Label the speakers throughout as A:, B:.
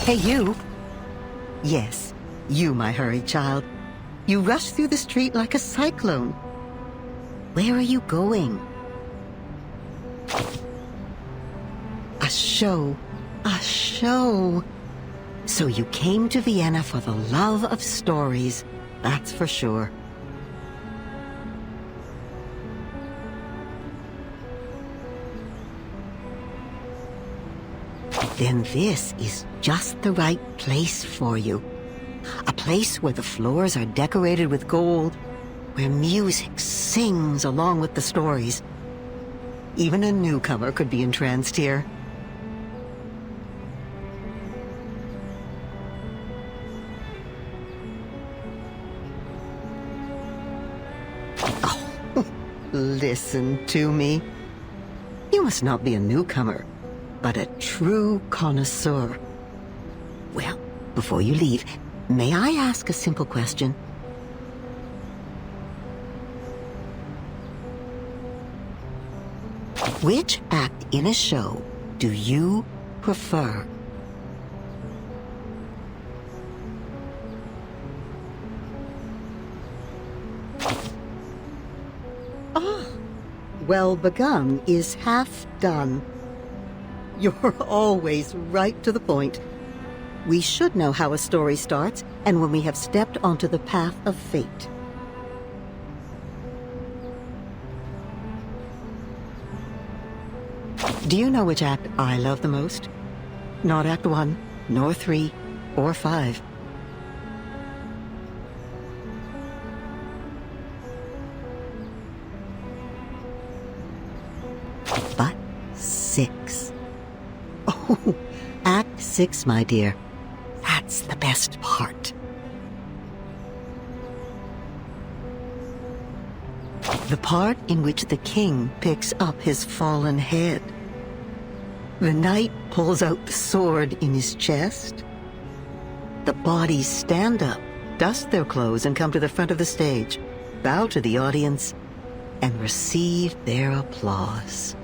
A: Hey, you. Yes, you, my hurried child. You rush through the street like a cyclone. Where are you going? A show. A show. So you came to Vienna for the love of stories, that's for sure. Then this is just the right place for you. A place where the floors are decorated with gold, where music sings along with the stories. Even a newcomer could be entranced here. Oh, listen to me. You must not be a newcomer, but a true connoisseur. Well, before you leave, may I ask a simple question? Which act in a show do you prefer? Ah, well begun is half done. You're always right to the point. We should know how a story starts and when we have stepped onto the path of fate. Do you know which act I love the most? Not Act 1, nor 3, or 5. But 6. Oh, Act 6, my dear. That's the best part. The part in which the king picks up his fallen head. The knight pulls out the sword in his chest. The bodies stand up, dust their clothes, and come to the front of the stage, bow to the audience, and receive their applause.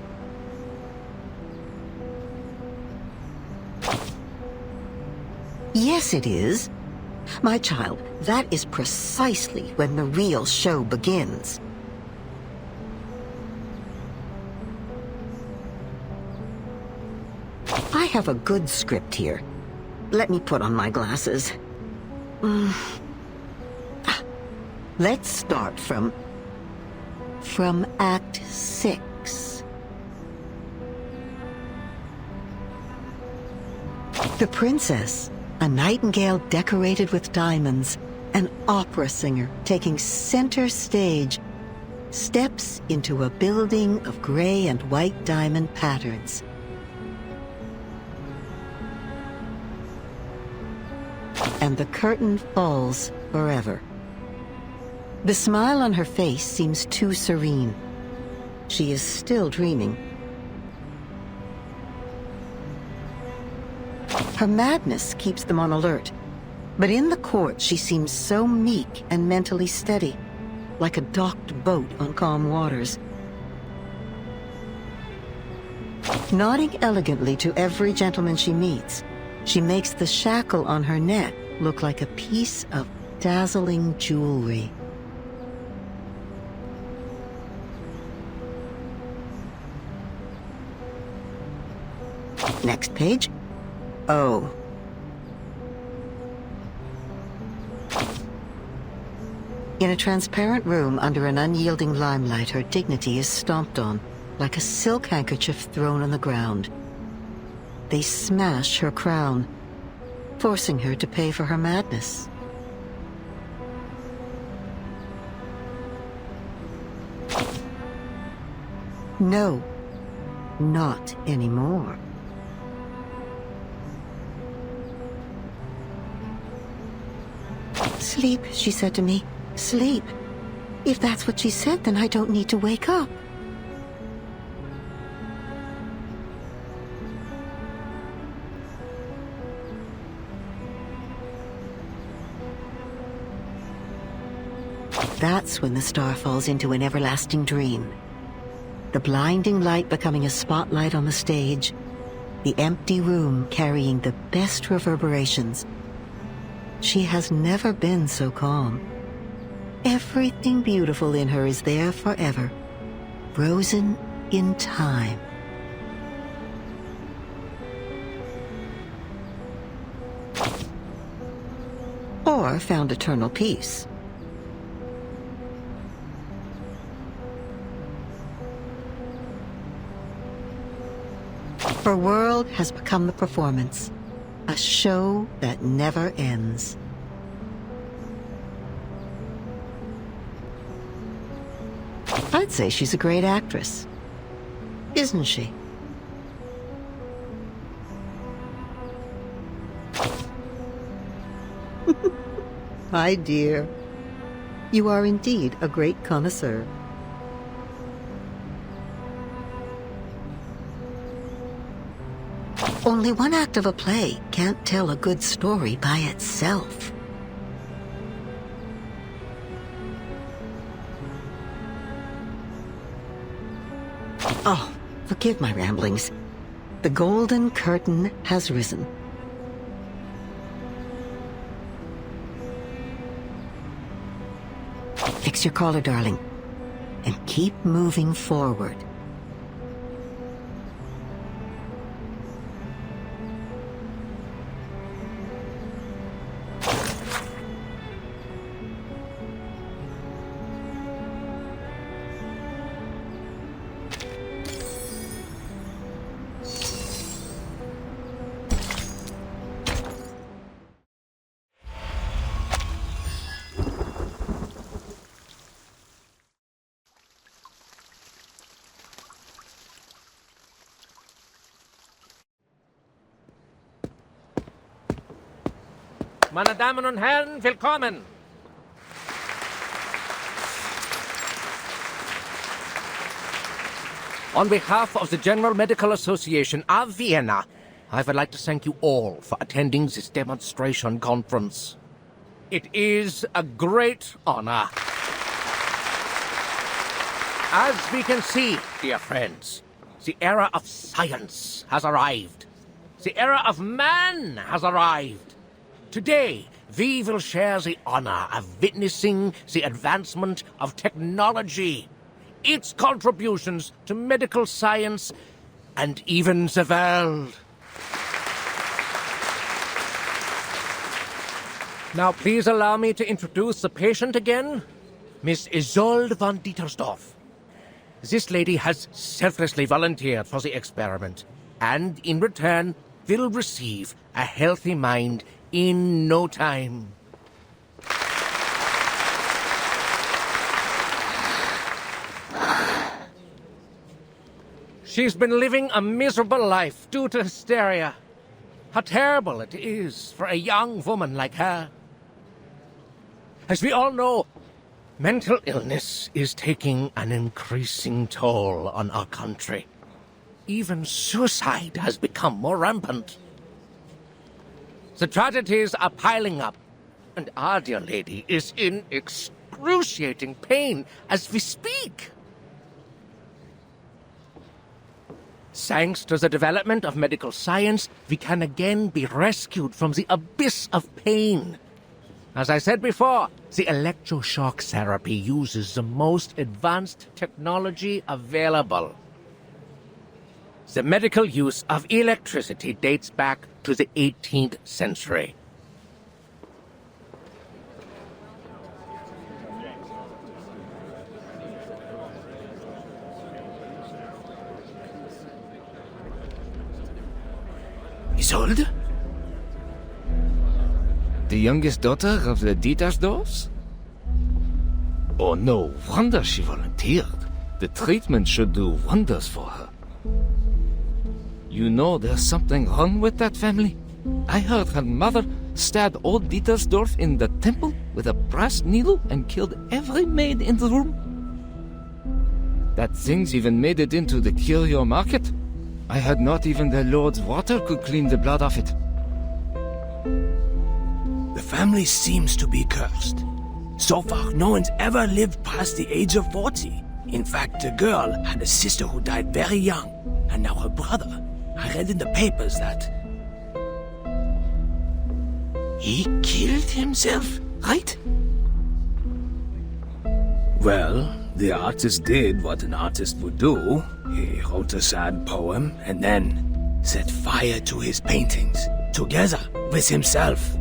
A: Yes, it is. My child, that is precisely when the real show begins. I have a good script here. Let me put on my glasses. Let's start from Act 6. The princess, a nightingale decorated with diamonds, an opera singer taking center stage, steps into a building of gray and white diamond patterns. And the curtain falls forever. The smile on her face seems too serene. She is still dreaming. Her madness keeps them on alert, but in the court she seems so meek and mentally steady, like a docked boat on calm waters. Nodding elegantly to every gentleman she meets, she makes the shackle on her neck look like a piece of dazzling jewelry. Next page. Oh. In a transparent room under an unyielding limelight, her dignity is stomped on, like a silk handkerchief thrown on the ground. They smash her crown, forcing her to pay for her madness. No, not anymore. Sleep, she said to me. Sleep. If that's what she said, then I don't need to wake up. That's when the star falls into an everlasting dream. The blinding light becoming a spotlight on the stage, the empty room carrying the best reverberations. She has never been so calm. Everything beautiful in her is there forever, frozen in time. Or found eternal peace. Her world has become the performance, a show that never ends. I'd say she's a great actress, isn't she? My dear, you are indeed a great connoisseur. Only one act of a play can't tell a good story by itself. Oh, forgive my ramblings. The golden curtain has risen. Fix your collar, darling, and keep moving forward.
B: Meine Damen und Herren, willkommen! On behalf of the General Medical Association of Vienna, I would like to thank you all for attending this demonstration conference. It is a great honor. As we can see, dear friends, the era of science has arrived. The era of man has arrived. Today, we will share the honor of witnessing the advancement of technology, its contributions to medical science, and even the world. Now, please allow me to introduce the patient again, Miss Isolde von Dietersdorf. This lady has selflessly volunteered for the experiment, and in return will receive a healthy mind in no time. She's been living a miserable life due to hysteria. How terrible it is for a young woman like her. As we all know, mental illness is taking an increasing toll on our country. Even suicide has become more rampant. The tragedies are piling up, and our dear lady is in excruciating pain as we speak. Thanks to the development of medical science, we can again be rescued from the abyss of pain. As I said before, the electroshock therapy uses the most advanced technology available. The medical use of electricity dates back to the 18th century.
C: Isolde? The youngest daughter of the Dietersdorfs? Oh, no wonder she volunteered. The treatment should do wonders for her. You know there's something wrong with that family? I heard her mother stabbed old Dietersdorf in the temple with a brass needle and killed every maid in the room. That thing's even made it into the curio market. I heard not even the Lord's water could clean the blood off it.
D: The family seems to be cursed. So far, no one's ever lived past the age of 40. In fact, the girl had a sister who died very young, and now her brother, I read in the papers that he killed himself, right? Well, the artist did what an artist would do. He wrote a sad poem and then set fire to his paintings, together with himself.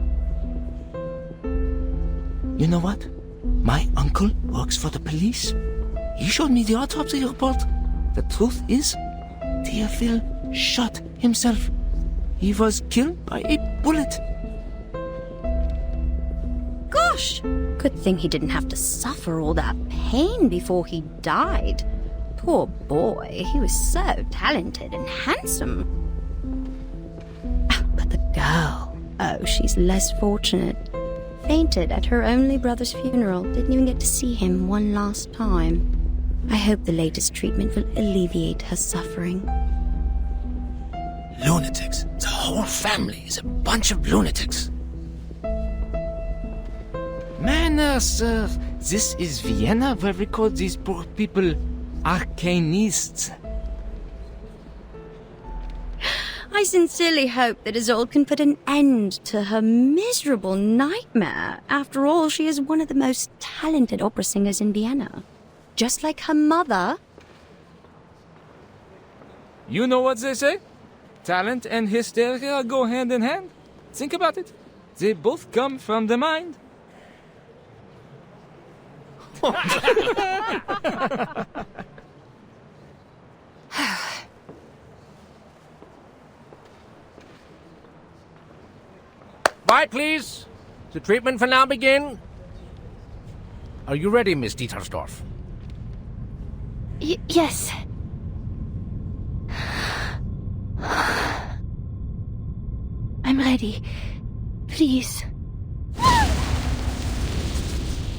D: You know what? My uncle works for the police. He showed me the autopsy report. The truth is, Theophile shot himself. He was killed by a bullet.
E: Gosh! Good thing he didn't have to suffer all that pain before he died. Poor boy, he was so talented and handsome. But the girl, oh, she's less fortunate. Fainted at her only brother's funeral, didn't even get to see him one last time. I hope the latest treatment will alleviate her suffering.
D: Lunatics. The whole family is a bunch of lunatics.
C: Manners, sir. This is Vienna where we call these poor people arcanists.
E: I sincerely hope that Isolde can put an end to her miserable nightmare. After all, she is one of the most talented opera singers in Vienna. Just like her mother.
C: You know what they say? Talent and hysteria go hand in hand. Think about it. They both come from the mind.
B: Quiet, please. The treatment will now begin. Are you ready, Miss Dietersdorf?
E: Yes. I'm ready. Please.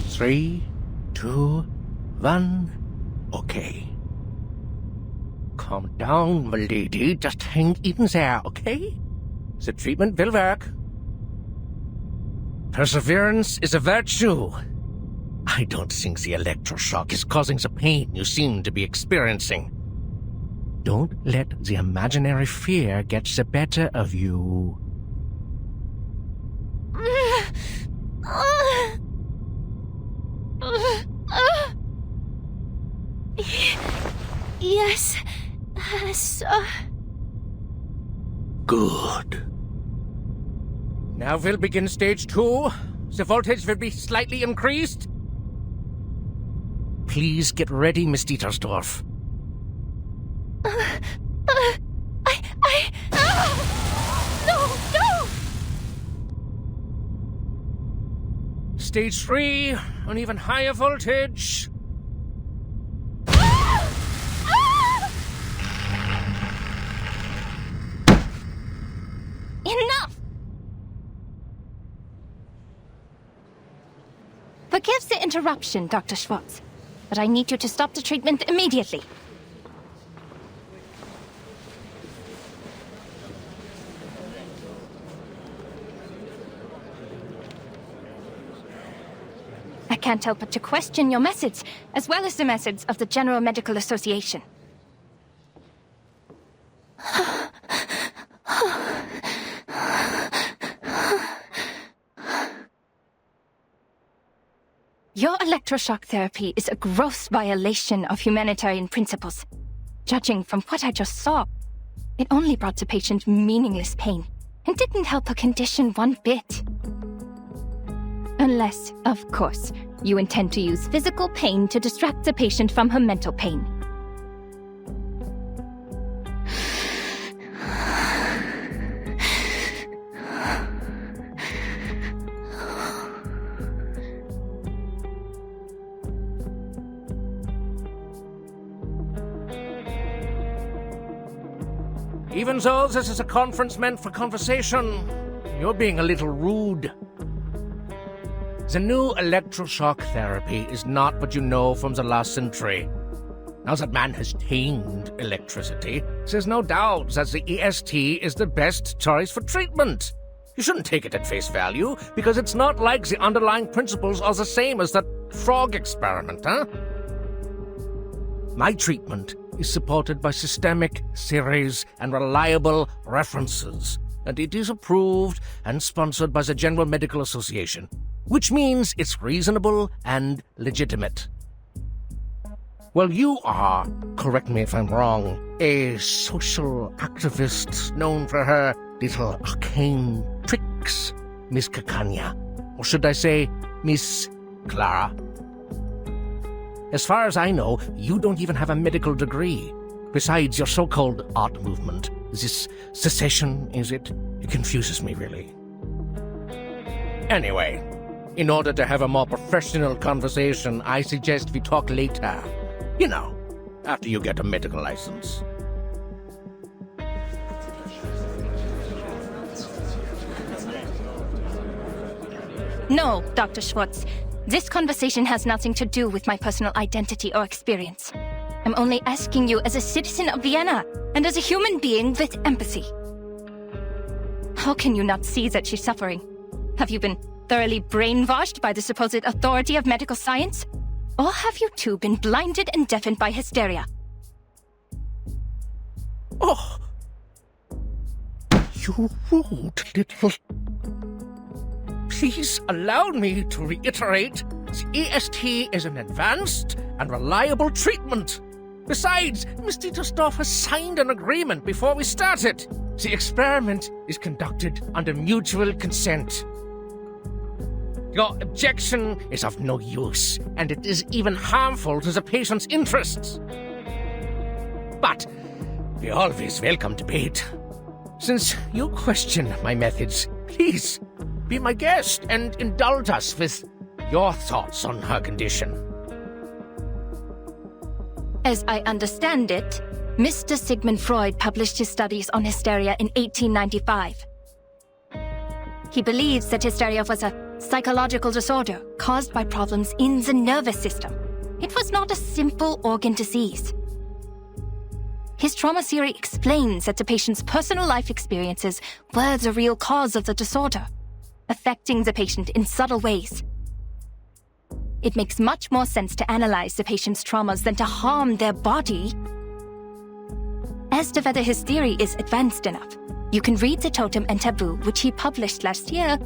B: 3, 2, 1. Okay. Calm down, my lady. Just hang in there, okay? The treatment will work. Perseverance is a virtue. I don't think the electroshock is causing the pain you seem to be experiencing. Don't let the imaginary fear get the better of you.
E: Yes.
B: Good. Now we'll begin stage 2. The voltage will be slightly increased. Please get ready, Miss Dietersdorf.
E: No!
B: Stage 3, an even higher voltage.
F: Enough! Forgive the interruption, Dr. Schwartz, but I need you to stop the treatment immediately. I can't help but to question your methods, as well as the methods of the General Medical Association. Your electroshock therapy is a gross violation of humanitarian principles. Judging from what I just saw, it only brought the patient meaningless pain and didn't help her condition one bit. Unless, of course, you intend to use physical pain to distract the patient from her mental pain.
B: Even though this is a conference meant for conversation, you're being a little rude. The new electroshock therapy is not what you know from the last century. Now that man has tamed electricity, there's no doubt that the EST is the best choice for treatment. You shouldn't take it at face value, because it's not like the underlying principles are the same as that frog experiment, huh? My treatment is supported by systemic theories and reliable references, and it is approved and sponsored by the General Medical Association, which means it's reasonable and legitimate. Well, you are, correct me if I'm wrong, a social activist known for her little arcane tricks, Miss Cacania. Or should I say, Miss Clara? As far as I know, you don't even have a medical degree. Besides your so-called art movement. This secession, is it? It confuses me, really. Anyway, in order to have a more professional conversation, I suggest we talk later. You know, after you get a medical license.
F: No, Dr. Schwartz. This conversation has nothing to do with my personal identity or experience. I'm only asking you as a citizen of Vienna and as a human being with empathy. How can you not see that she's suffering? Have you been thoroughly brainwashed by the supposed authority of medical science? Or have you two been blinded and deafened by hysteria?
B: Oh! You rude little... Please allow me to reiterate, the EST is an advanced and reliable treatment. Besides, Miss Dietersdorf has signed an agreement before we started. The experiment is conducted under mutual consent. Your objection is of no use, and it is even harmful to the patient's interests. But we always welcome debate. Since you question my methods, please be my guest and indulge us with your thoughts on her condition.
F: As I understand it, Mr. Sigmund Freud published his studies on hysteria in 1895. He believes that hysteria was a psychological disorder caused by problems in the nervous system. It was not a simple organ disease. His trauma theory explains that the patient's personal life experiences were the real cause of the disorder, affecting the patient in subtle ways. It makes much more sense to analyze the patient's traumas than to harm their body. As to whether his theory is advanced enough, you can read The Totem and Taboo, which he published last year.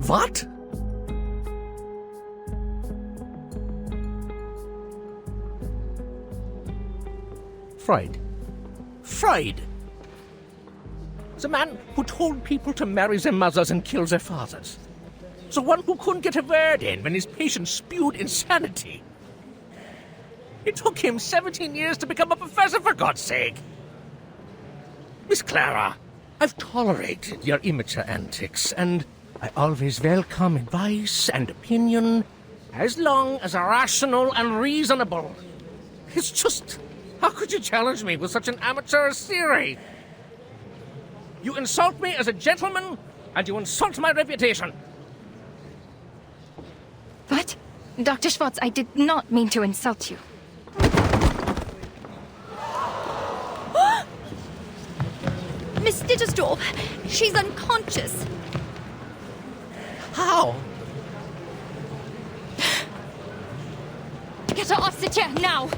B: What? Freud. Freud! The man who told people to marry their mothers and kill their fathers. The one who couldn't get a word in when his patients spewed insanity. It took him 17 years to become a professor, for God's sake. Miss Clara, I've tolerated your immature antics, and I always welcome advice and opinion, as long as they're rational and reasonable. It's just, how could you challenge me with such an amateur theory? You insult me as a gentleman, and you insult my reputation.
F: What? Dr. Schwartz, I did not mean to insult you.
E: Miss Dittersdorf, she's unconscious.
B: How?
F: Get her off the chair, now!